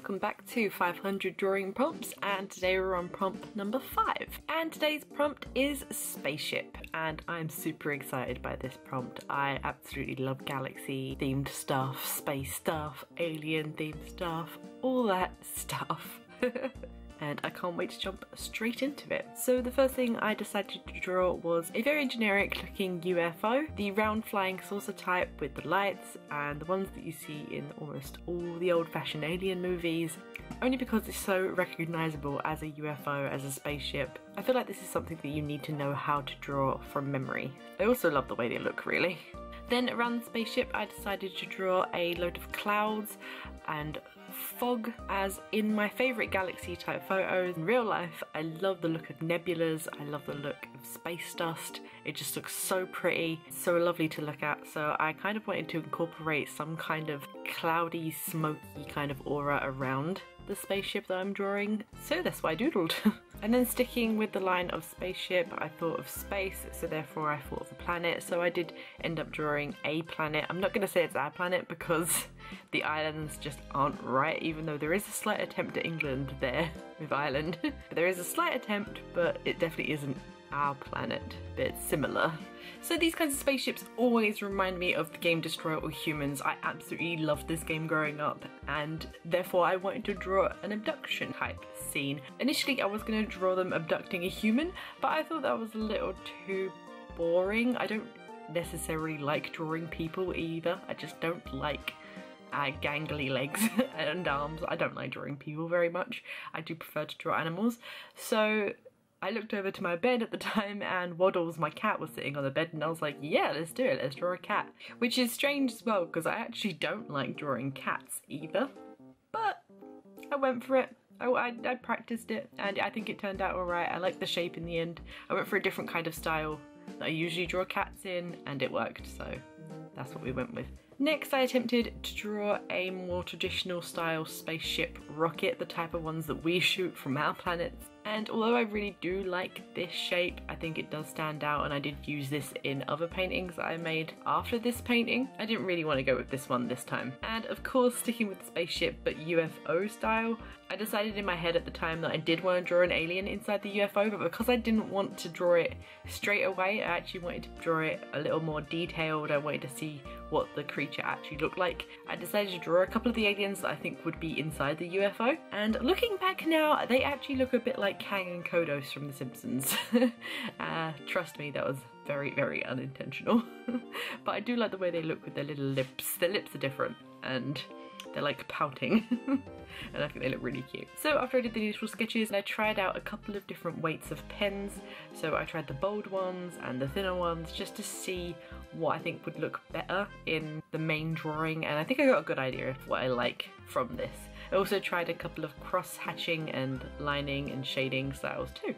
welcome back to 500 drawing prompts, and today we're on prompt number 5. And today's prompt is spaceship, and I'm super excited by this prompt. I absolutely love galaxy themed stuff, space stuff, alien themed stuff, all that stuff. And I can't wait to jump straight into it. So the first thing I decided to draw was a very generic looking UFO, the round flying saucer type with the lights and the ones that you see in almost all the old-fashioned alien movies, only because it's so recognisable as a UFO, as a spaceship. I feel like this is something that you need to know how to draw from memory. I also love the way they look, really. Then around the spaceship I decided to draw a load of clouds and fog, as in my favourite galaxy type photos. In real life I love the look of nebulas, I love the look of space dust. It just looks so pretty, so lovely to look at, so I kind of wanted to incorporate some kind of cloudy, smoky kind of aura around the spaceship that I'm drawing, so that's what I doodled. And then sticking with the line of spaceship, I thought of space, so therefore I thought of a planet, so I did end up drawing a planet. I'm not going to say it's our planet because the islands just aren't right, even though there is a slight attempt at England there with Ireland. There is a slight attempt, but it definitely isn't our planet, but it's similar. So these kinds of spaceships always remind me of the game Destroy All Humans. I absolutely loved this game growing up, and therefore I wanted to draw an abduction type scene. Initially I was going to draw them abducting a human, but I thought that was a little too boring. I don't necessarily like drawing people either. I just don't like gangly legs and arms. I don't like drawing people very much. I do prefer to draw animals. So I looked over to my bed at the time and Waddles, my cat, was sitting on the bed, and I was like, yeah, let's do it, let's draw a cat. Which is strange as well because I actually don't like drawing cats either, but I went for it. I practiced it and I think it turned out alright. I liked the shape in the end. I went for a different kind of style that I usually draw cats in and it worked, so that's what we went with. Next I attempted to draw a more traditional style spaceship rocket, the type of ones that we shoot from our planets. And although I really do like this shape, I think it does stand out, and I did use this in other paintings that I made after this painting. I didn't really want to go with this one this time. And of course, sticking with the spaceship but UFO style, I decided in my head at the time that I did want to draw an alien inside the UFO, but because I didn't want to draw it straight away, I actually wanted to draw it a little more detailed. I wanted to see what the creature actually looked like. I decided to draw a couple of the aliens that I think would be inside the UFO, and looking back now, they actually look a bit like Kang and Kodos from The Simpsons. Trust me, that was very, very unintentional. But I do like the way they look with their little lips. Their lips are different and they're like pouting. And I think they look really cute. So after I did the initial sketches, I tried out a couple of different weights of pens. So I tried the bold ones and the thinner ones just to see what I think would look better in the main drawing, and I think I got a good idea of what I like from this. I also tried a couple of cross hatching and lining and shading styles too.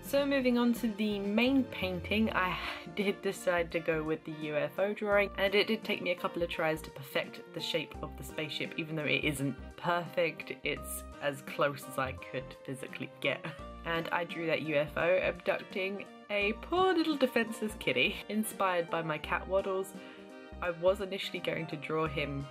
So moving on to the main painting, I did decide to go with the UFO drawing, and it did take me a couple of tries to perfect the shape of the spaceship. Even though it isn't perfect, it's as close as I could physically get. And I drew that UFO abducting a poor little defenseless kitty, inspired by my cat Waddles. I was initially going to draw him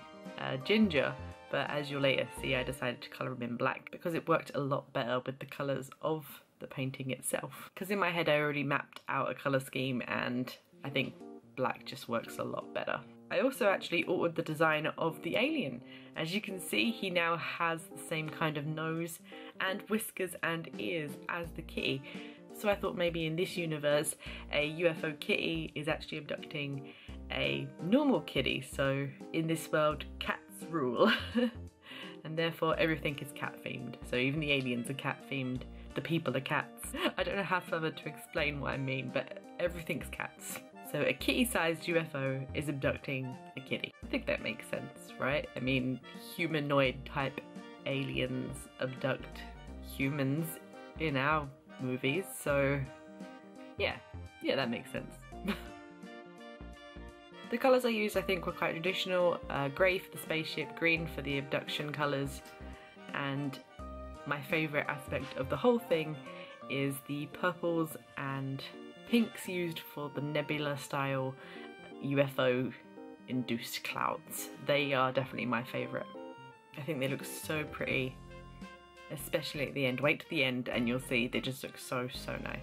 ginger, but as you'll later see, I decided to colour him in black because it worked a lot better with the colours of the painting itself. Because in my head I already mapped out a colour scheme and I think black just works a lot better. I also actually altered the design of the alien. As you can see, he now has the same kind of nose and whiskers and ears as the kitty. So I thought maybe in this universe a UFO kitty is actually abducting a normal kitty. So in this world, cats rule. And therefore everything is cat themed. So even the aliens are cat themed. The people are cats. I don't know how further to explain what I mean, but everything's cats. So a kitty-sized UFO is abducting a kitty. I think that makes sense, right? I mean, humanoid type aliens abduct humans in our movies, so yeah, that makes sense. The colours I used I think were quite traditional. Grey for the spaceship, green for the abduction colours, and my favourite aspect of the whole thing is the purples and pinks used for the nebula style UFO induced clouds. They are definitely my favourite. I think they look so pretty, especially at the end. Wait to the end and you'll see they just look so nice.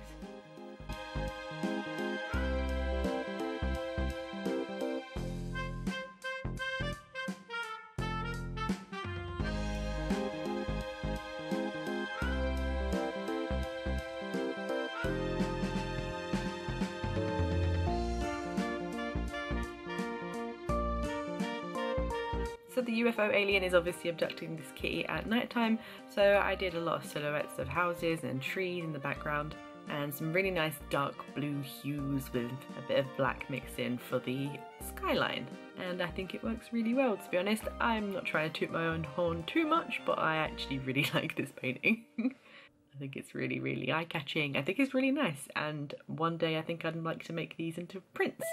So the UFO alien is obviously abducting this kitty at night time, so I did a lot of silhouettes of houses and trees in the background and some really nice dark blue hues with a bit of black mixed in for the skyline. And I think it works really well, to be honest. I'm not trying to toot my own horn too much, but I actually really like this painting. I think it's really eye-catching. I think it's really nice, and one day I think I'd like to make these into prints.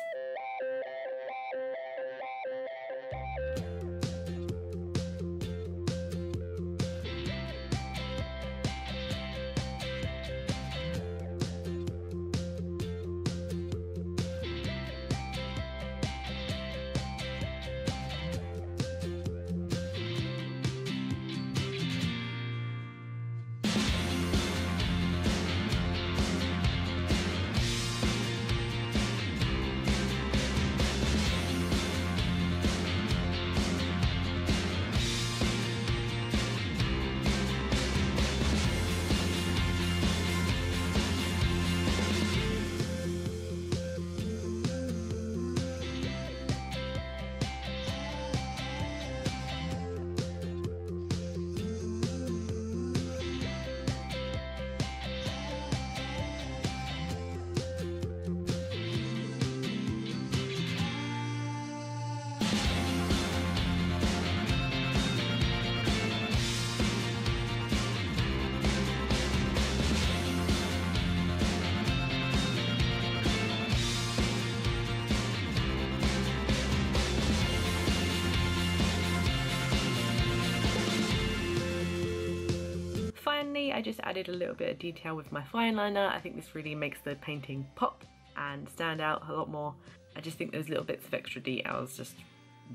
Finally, I just added a little bit of detail with my fine liner. I think this really makes the painting pop and stand out a lot more. I just think those little bits of extra details just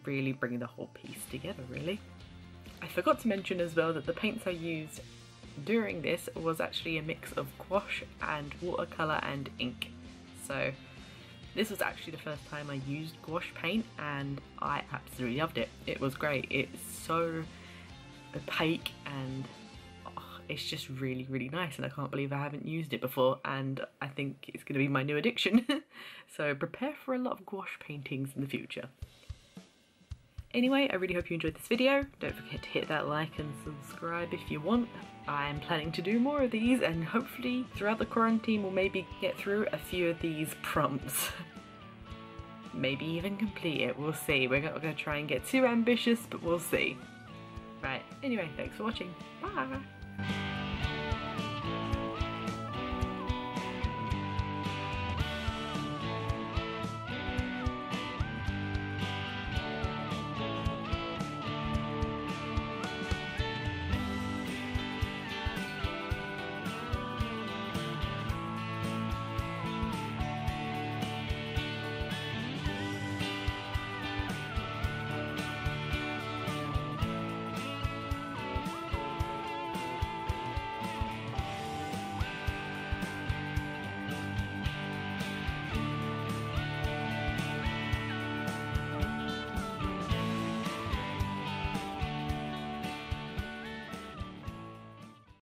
really bring the whole piece together, really. I forgot to mention as well that the paints I used during this was actually a mix of gouache and watercolour and ink. So this was actually the first time I used gouache paint and I absolutely loved it. It was great. It's so opaque and it's just really nice, and I can't believe I haven't used it before, and I think it's going to be my new addiction. So prepare for a lot of gouache paintings in the future. Anyway, I really hope you enjoyed this video. Don't forget to hit that like and subscribe if you want. I'm planning to do more of these, and hopefully throughout the quarantine we'll maybe get through a few of these prompts. Maybe even complete it, we'll see. We're not going to try and get too ambitious, but we'll see. Right, anyway, thanks for watching. Bye!